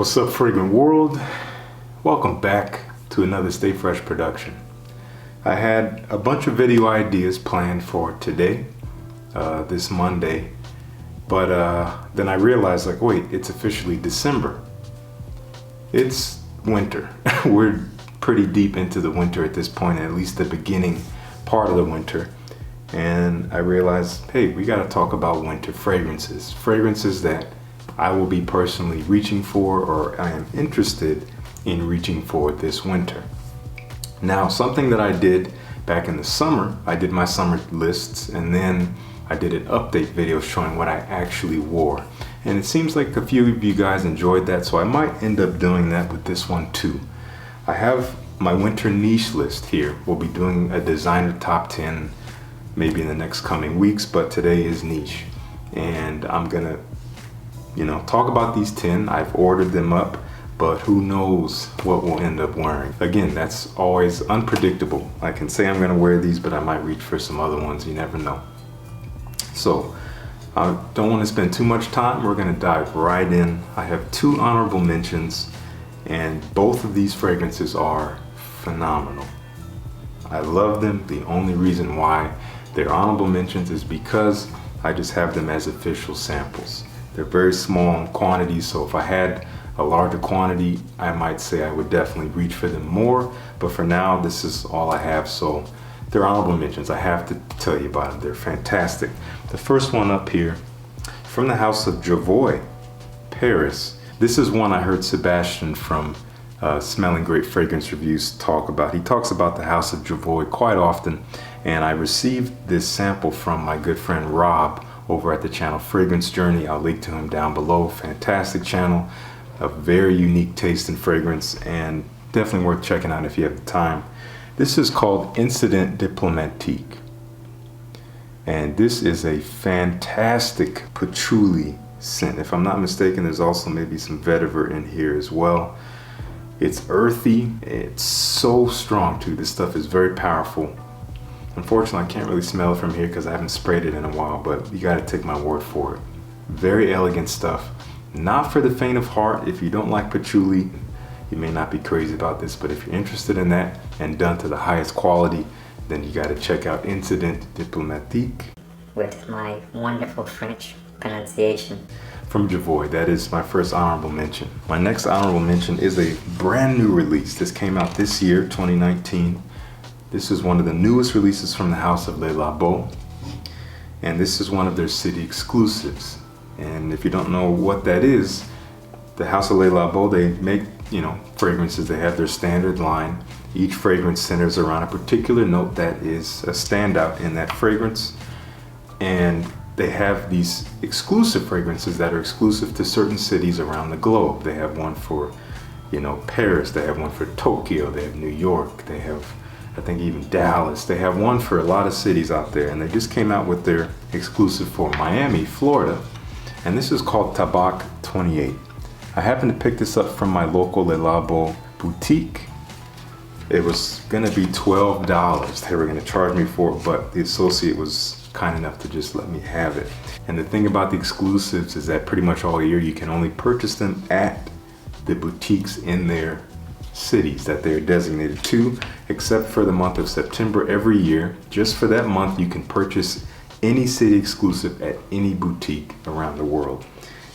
What's up, fragrant world? Welcome back to another Stay Fresh production. I had a bunch of video ideas planned for today, this Monday, but then I realized, like, wait, it's officially December. It's winter. We're pretty deep into the winter at this point, at least the beginning part of the winter. And I realized, hey, we got to talk about winter fragrances that I will be personally reaching for, or I am interested in reaching for this winter. Now, something that I did back in the summer, I did my summer lists, and then I did an update video showing what I actually wore. And it seems like a few of you guys enjoyed that, so I might end up doing that with this one too. I have my winter niche list here. We'll be doing a designer top 10 maybe in the next coming weeks, but today is niche. And I'm gonna talk about these 10. I've ordered them up, but who knows what we'll end up wearing. Again, that's always unpredictable. I can say I'm gonna wear these, but I might reach for some other ones. You never know. So I don't want to spend too much time. We're gonna dive right in. I have two honorable mentions, and both of these fragrances are phenomenal. I love them. The only reason why they're honorable mentions is because I just have them as official samples. They're very small in quantity, so if I had a larger quantity, I might say I would definitely reach for them more, but for now, this is all I have, so they're honorable mentions. I have to tell you about them. They're fantastic. The first one up here, from the house of Jourquin, Paris. This is one I heard Sebastian from Smelling Great Fragrance Reviews talk about. He talks about the house of Jourquin quite often, and I received this sample from my good friend Rob over at the channel Fragrance Journey. I'll link to him down below. Fantastic channel, a very unique taste in fragrance, and definitely worth checking out if you have the time. This is called Incident Diplomatique, and this is a fantastic patchouli scent. If I'm not mistaken, there's also maybe some vetiver in here as well. It's earthy. It's so strong too. This stuff is very powerful. Unfortunately, I can't really smell it from here because I haven't sprayed it in a while, but you got to take my word for it. Very elegant stuff. Not for the faint of heart. If you don't like patchouli, you may not be crazy about this, but if you're interested in that and done to the highest quality, then you got to check out Incident Diplomatique. With my wonderful French pronunciation. From Jourquin. That is my first honorable mention. My next honorable mention is a brand new release. This came out this year, 2019. This is one of the newest releases from the House of Le Labo, and this is one of their city exclusives. And if you don't know what that is, the House of Le Labo, they make, fragrances. They have their standard line. Each fragrance centers around a particular note that is a standout in that fragrance. And they have these exclusive fragrances that are exclusive to certain cities around the globe. They have one for, Paris. They have one for Tokyo. They have New York. They have, I think, even Dallas. They have one for a lot of cities out there, and they just came out with their exclusive for Miami, Florida, and this is called Tabac 28. I happened to pick this up from my local Le Labo boutique. It was gonna be $12. They were gonna charge me for it, but the associate was kind enough to just let me have it. And the thing about the exclusives is that pretty much all year you can only purchase them at the boutiques in their cities that they're designated to, except for the month of September every year. Just for that month, you can purchase any city exclusive at any boutique around the world.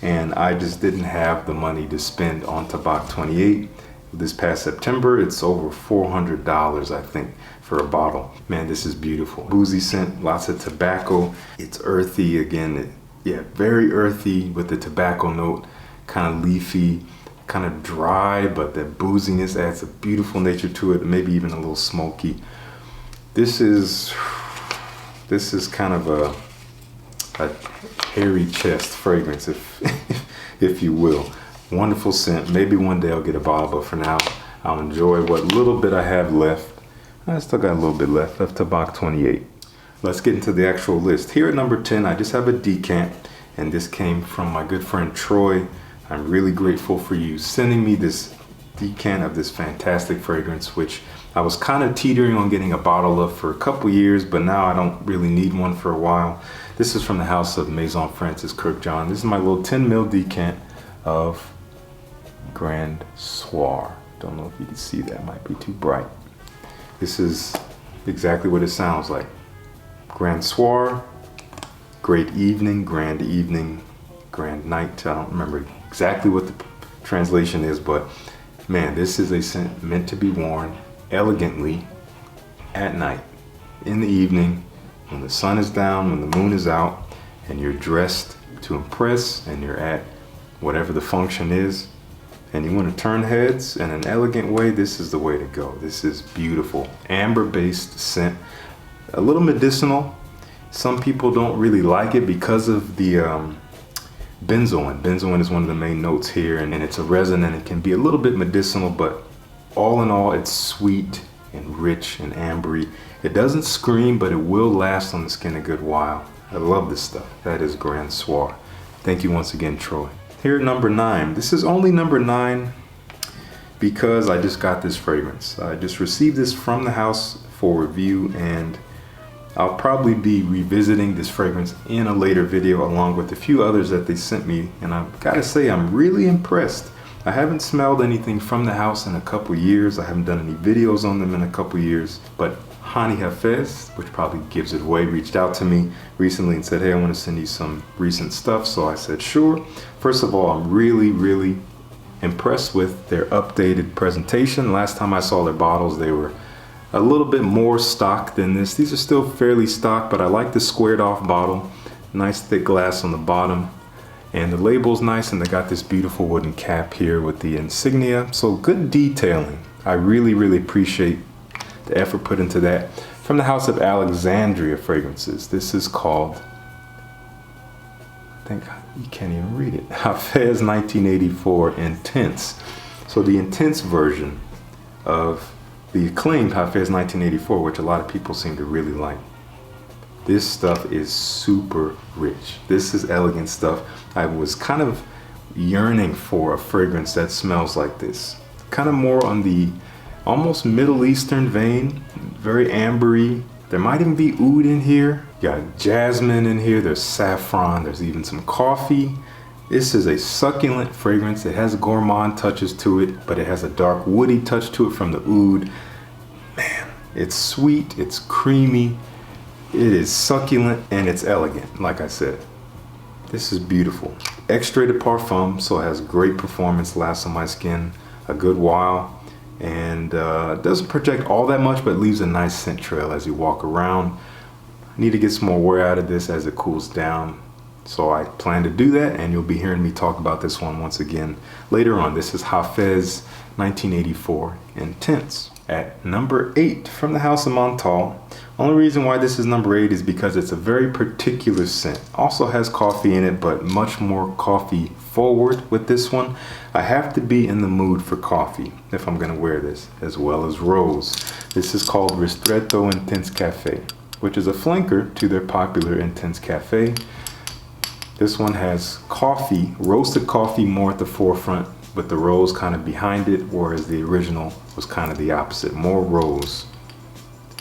And I just didn't have the money to spend on Tabac 28. This past September, it's over $400, I think, for a bottle. Man, this is beautiful. Boozy scent, lots of tobacco. It's earthy again. Very earthy with the tobacco note, kind of leafy, kind of dry, but the booziness adds a beautiful nature to it, maybe even a little smoky. This is kind of a hairy chest fragrance, if you will. Wonderful scent. Maybe one day I'll get a bottle, but for now, I'll enjoy what little bit I have left. I still got a little bit left of Tabac 28. Let's get into the actual list. Here at number 10, I just have a decant, and this came from my good friend Troy. I'm really grateful for you sending me this decant of this fantastic fragrance, which I was kind of teetering on getting a bottle of for a couple years, but now I don't really need one for a while. This is from the house of Maison Francis Kirkjohn. This is my little 10 ml decant of Grand Soir. Don't know if you can see that, might be too bright. This is exactly what it sounds like. Grand Soir, great evening, grand night. I don't remember exactly what the translation is, but man, this is a scent meant to be worn elegantly at night, in the evening, when the sun is down, when the moon is out, and you're dressed to impress, and you're at whatever the function is, and you want to turn heads in an elegant way. This is the way to go. This is beautiful. Amber-based scent, a little medicinal. Some people don't really like it because of the benzoin. Benzoin is one of the main notes here, and it's a resin, and it can be a little bit medicinal, but all in all, it's sweet and rich and ambery. It doesn't scream, but it will last on the skin a good while. I love this stuff. That is Grand Soir. Thank you once again, Troy. Here at number 9. This is only number 9 because I just got this fragrance. I just received this from the house for review, and I'll probably be revisiting this fragrance in a later video along with a few others that they sent me, and I've got to say I'm really impressed. I haven't smelled anything from the house in a couple years. I haven't done any videos on them in a couple years, but Hani Hafez, which probably gives it away, reached out to me recently and said, hey, I want to send you some recent stuff. So I said, sure. First of all, I'm really impressed with their updated presentation. Last time I saw their bottles, they were a little bit more stock than this. These are still fairly stock, but I like the squared off bottle. Nice thick glass on the bottom. And the label's nice, and they got this beautiful wooden cap here with the insignia. So good detailing. I really appreciate the effort put into that. From the House of Alexandria Fragrances. This is called, I think you can't even read it, Hafez 1984 Intense. So the intense version of the acclaimed Hafez 1984, which a lot of people seem to really like. This stuff is super rich. This is elegant stuff. I was kind of yearning for a fragrance that smells like this. Kind of more on the almost Middle Eastern vein, very ambery. There might even be oud in here. You got jasmine in here, there's saffron, there's even some coffee. This is a succulent fragrance. It has gourmand touches to it, but it has a dark woody touch to it from the oud. Man, it's sweet, it's creamy, it is succulent, and it's elegant, like I said. This is beautiful. Extrait de parfum, so it has great performance, lasts on my skin a good while. And doesn't project all that much, but leaves a nice scent trail as you walk around. I need to get some more wear out of this as it cools down, so I plan to do that, and you'll be hearing me talk about this one once again later on. This is Hafez 1984 Intense. At number 8 from the House of Montal. Only reason why this is number 8 is because it's a very particular scent. Also has coffee in it, but much more coffee forward with this one. I have to be in the mood for coffee if I'm gonna wear this, as well as rose. This is called Ristretto Intense Cafe, which is a flanker to their popular Intense Cafe. This one has coffee, roasted coffee more at the forefront, with the rose kind of behind it, whereas the original was kind of the opposite, more rose.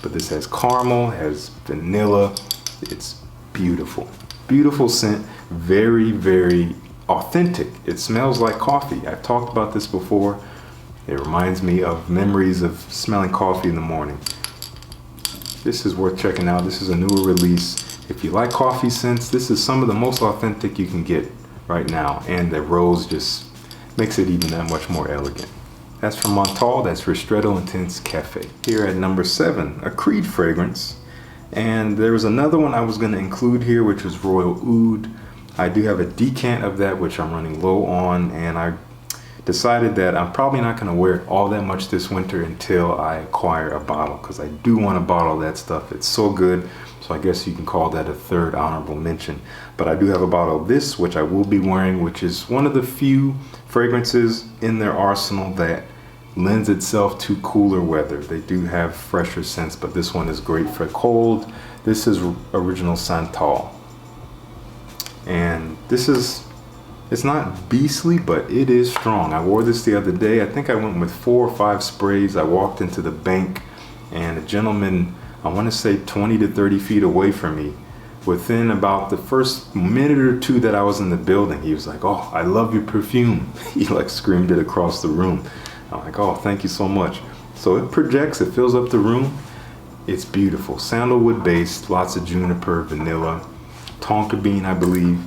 But this has caramel, has vanilla. It's beautiful. Beautiful scent, very authentic. It smells like coffee. I've talked about this before. It reminds me of memories of smelling coffee in the morning. This is worth checking out. This is a newer release. If you like coffee scents, this is some of the most authentic you can get right now. And the rose just makes it even that much more elegant. That's from Montal, that's Ristretto Intense Cafe. Here at number 7, a Creed fragrance. And there was another one I was gonna include here, which was Royal Oud. I do have a decant of that, which I'm running low on, and I decided that I'm probably not gonna wear it all that much this winter until I acquire a bottle, because I do want to bottle that stuff. It's so good. So I guess you can call that a third honorable mention. But I do have a bottle of this, which I will be wearing, which is one of the few fragrances in their arsenal that lends itself to cooler weather. They do have fresher scents, but this one is great for cold. This is Original Santal. And this is, it's not beastly, but it is strong. I wore this the other day. I think I went with 4 or 5 sprays. I walked into the bank, and a gentleman, I want to say 20 to 30 feet away from me, Within about the first minute or two that I was in the building, he was like, "Oh, I love your perfume." He like screamed it across the room. I'm like, "Oh, thank you so much." So it projects, it fills up the room. It's beautiful. Sandalwood based, lots of juniper, vanilla, tonka bean, I believe.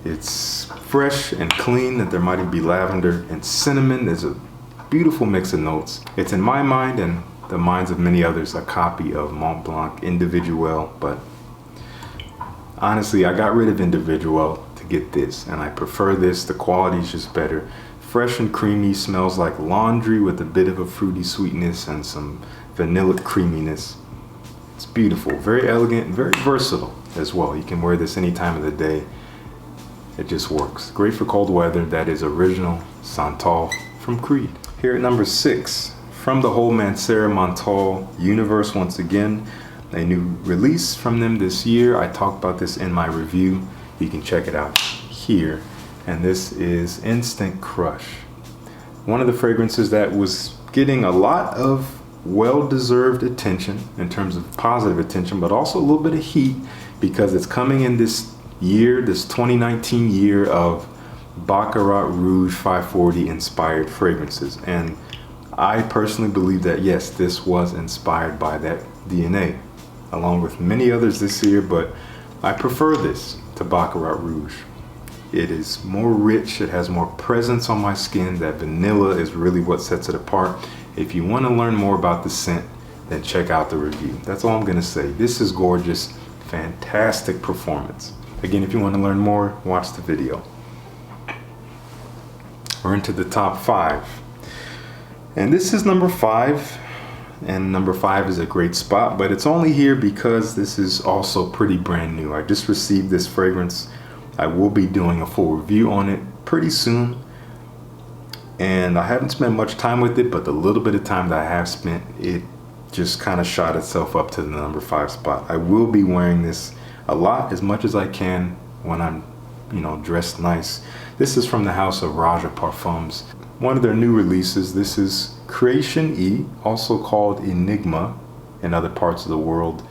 It's fresh and clean, that there might even be lavender and cinnamon. There's a beautiful mix of notes. It's in my mind and the minds of many others a copy of Mont Blanc Individuel, but honestly, I got rid of Individuel to get this, and I prefer this. The quality is just better. Fresh and creamy, smells like laundry with a bit of a fruity sweetness and some vanilla creaminess. It's beautiful, very elegant, and very versatile as well. You can wear this any time of the day. It just works. Great for cold weather. That is original Santal from Creed. Here at number 6, from the whole Mancera Menthol universe once again. A new release from them this year. I talked about this in my review. You can check it out here. And this is Instant Crush. One of the fragrances that was getting a lot of well-deserved attention in terms of positive attention, but also a little bit of heat because it's coming in this year, this 2019 year of Baccarat Rouge 540 inspired fragrances. And I personally believe that yes, this was inspired by that DNA, along with many others this year, but I prefer this to Baccarat Rouge. It is more rich, it has more presence on my skin. That vanilla is really what sets it apart. If you want to learn more about the scent, then check out the review. That's all I'm going to say. This is gorgeous, fantastic performance. Again, if you want to learn more, watch the video. We're into the top 5. And this is number 5. And number 5 is a great spot, but it's only here because this is also pretty brand new. I just received this fragrance. I will be doing a full review on it pretty soon. And I haven't spent much time with it, but the little bit of time that I have spent, it just kind of shot itself up to the number 5 spot. I will be wearing this a lot, as much as I can when I'm, dressed nice. This is from the house of Raja Parfums. One of their new releases. This is Creation E, also called Enigma in other parts of the world.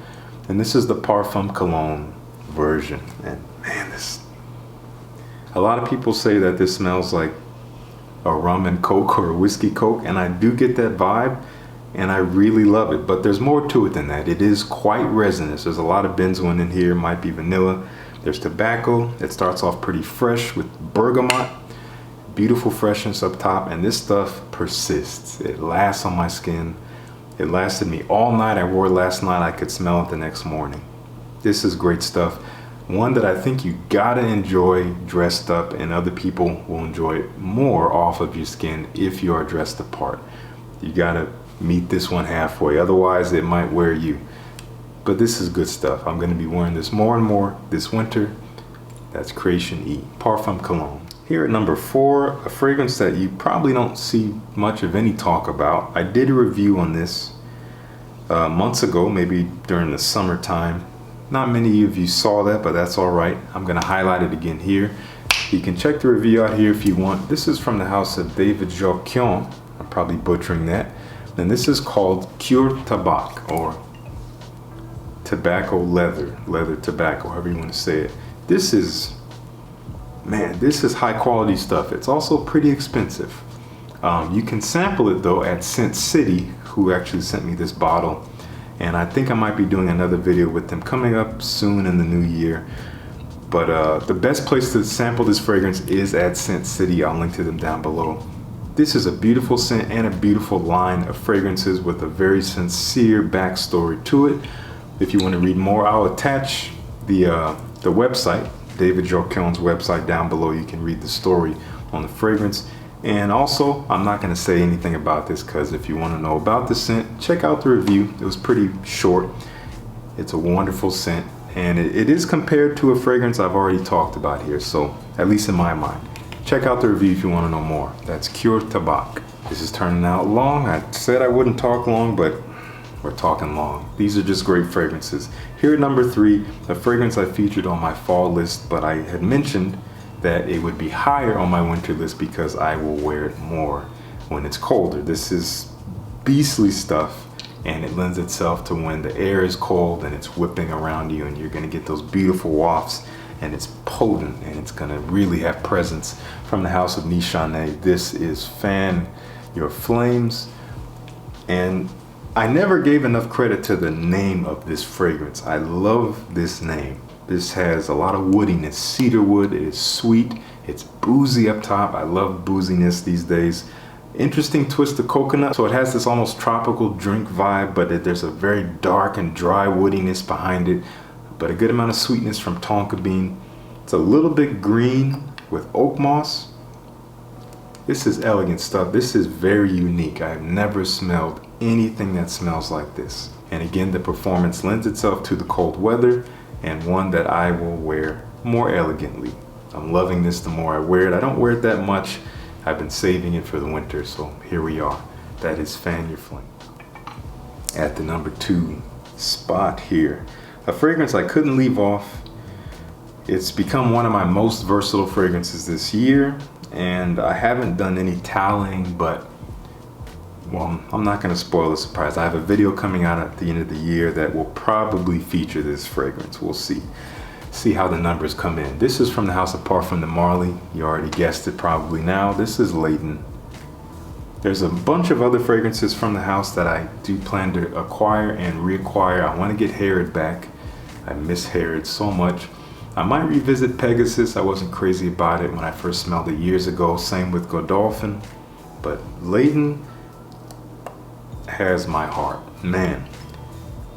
And this is the Parfum Cologne version. And man, a lot of people say that this smells like a rum and coke or a whiskey coke, and I do get that vibe, and I really love it. But there's more to it than that. It is quite resinous. There's a lot of benzoin in here, might be vanilla. There's tobacco. It starts off pretty fresh with bergamot. Beautiful freshness up top, and this stuff persists. It lasts on my skin. It lasted me all night. I wore it last night. I could smell it the next morning. This is great stuff. One that I think you gotta enjoy dressed up, and other people will enjoy it more off of your skin if you are dressed apart. You gotta meet this one halfway, otherwise it might wear you. But this is good stuff. I'm gonna be wearing this more and more this winter. That's Creation E, Parfum Cologne. Here at number 4, a fragrance that you probably don't see much of any talk about. I did a review on this months ago, maybe during the summertime. Not many of you saw that, but that's all right. I'm going to highlight it again here. You can check the review out here if you want. This is from the house of David Jourquin. I'm probably butchering that. And this is called Cure Tabac, or tobacco leather tobacco, however you want to say it. This is high quality stuff. It's also pretty expensive. You can sample it though at Scent City, who actually sent me this bottle. And I think I might be doing another video with them coming up soon in the new year. But the best place to sample this fragrance is at Scent City. I'll link to them down below. This is a beautiful scent and a beautiful line of fragrances with a very sincere backstory to it. If you want to read more, I'll attach the website, David Jourquin's website, down below. You can read the story on the fragrance. And also, I'm not going to say anything about this because if you want to know about the scent, check out the review. It was pretty short. It's a wonderful scent, and it is compared to a fragrance I've already talked about here, so at least in my mind. Check out the review if you want to know more. That's Cure Tabac. This is turning out long. I said I wouldn't talk long, but we're talking long. These are just great fragrances. Here at number 3, a fragrance I featured on my fall list, but I had mentioned that it would be higher on my winter list because I will wear it more when it's colder. This is beastly stuff. and it lends itself to when the air is cold and it's whipping around you, and you're going to get those beautiful wafts, and it's potent, and it's going to really have presence. From the house of Nichane, this is Fan Your Flames. And I never gave enough credit to the name of this fragrance. I love this name. This has a lot of woodiness, cedar wood. It is sweet, it's boozy up top. I love booziness these days. Interesting twist of coconut, so it has this almost tropical drink vibe, but there's a very dark and dry woodiness behind it, but a good amount of sweetness from tonka bean. It's a little bit green with oak moss. This is elegant stuff. This is very unique. I've never smelled anything that smells like this. And again, the performance lends itself to the cold weather, and one that I will wear more elegantly. I'm loving this the more I wear it. I don't wear it that much. I've been saving it for the winter, so here we are. That is Fan Your Flame. At the number 2 spot here, a fragrance I couldn't leave off. It's become one of my most versatile fragrances this year, and I haven't done any toweling, but well, I'm not going to spoil the surprise. I have a video coming out at the end of the year that will probably feature this fragrance. We'll see how the numbers come in. This is from the house of Parfum de Marly. You already guessed it probably now. This is Leighton. There's a bunch of other fragrances from the house that I do plan to acquire and reacquire. I want to get Herod back. I miss Herod so much. I might revisit Pegasus. I wasn't crazy about it when I first smelled it years ago. Same with Godolphin. But Leighton has my heart. Man,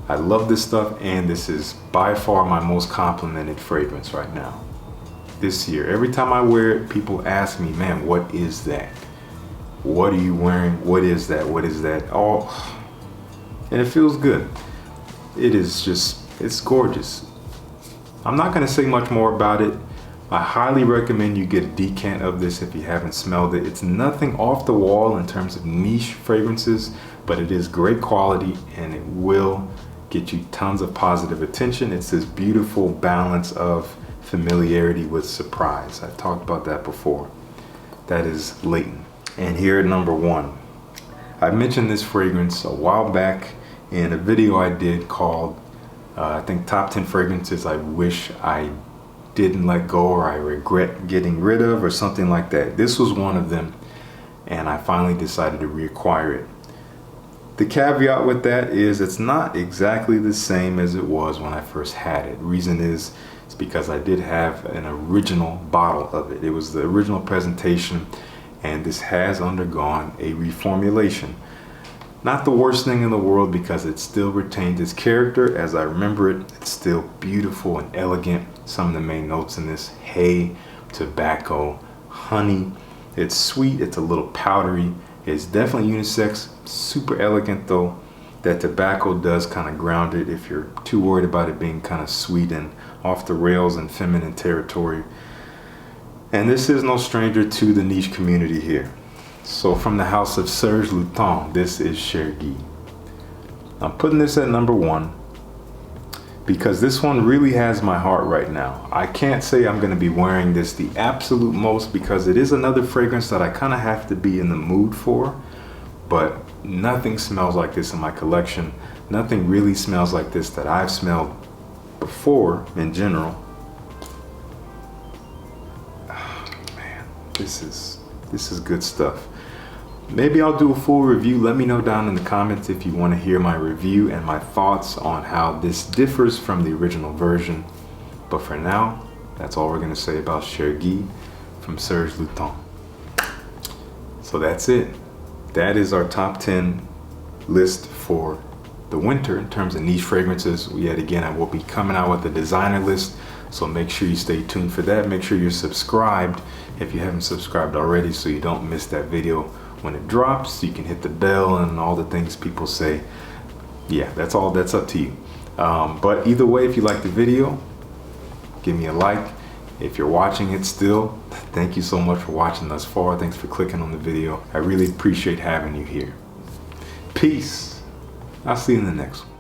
I love this stuff, and this is by far my most complimented fragrance right now. This year, every time I wear it, people ask me, man, what is that? What are you wearing? What is that? What is that? Oh, and it feels good. It is just, it's gorgeous. I'm not going to say much more about it. I highly recommend you get a decant of this if you haven't smelled it. It's nothing off the wall in terms of niche fragrances, but it is great quality, and it will get you tons of positive attention. It's this beautiful balance of familiarity with surprise. I talked about that before. That is Leighton. And here at number 1, I mentioned this fragrance a while back in a video I did called I think Top 10 Fragrances I Wish I Didn't Let Go or I Regret Getting Rid of, or something like that. This was one of them, and I finally decided to reacquire it. The caveat with that is it's not exactly the same as it was when I first had it. Reason is, it's because I did have an original bottle of it. It was the original presentation, and this has undergone a reformulation. Not the worst thing in the world, because it still retains its character as I remember it. It's still beautiful and elegant. Some of the main notes in this: hay, tobacco, honey. It's sweet, it's a little powdery. It's definitely unisex, super elegant though. That tobacco does kind of ground it if you're too worried about it being kind of sweet and off the rails and feminine territory. And this is no stranger to the niche community here. So from the house of Serge Lutens, this is Jourquin. I'm putting this at number 1 because this one really has my heart right now. I can't say I'm going to be wearing this the absolute most, because it is another fragrance that I kind of have to be in the mood for, but nothing smells like this in my collection. Nothing really smells like this that I've smelled before in general. Oh, man, this is good stuff. Maybe I'll do a full review. Let me know down in the comments if you want to hear my review and my thoughts on how this differs from the original version. But for now, that's all we're going to say about Jourquin from Serge Lutens. So that's it. That is our top 10 list for the winter in terms of niche fragrances. Yet again, I will be coming out with a designer list, so make sure you stay tuned for that. Make sure you're subscribed if you haven't subscribed already, so you don't miss that video when it drops. You can hit the bell and all the things people say. Yeah, that's up to you. But either way, if you like the video, give me a like. If you're watching it still, thank you so much for watching thus far. Thanks for clicking on the video. I really appreciate having you here. Peace. I'll see you in the next one.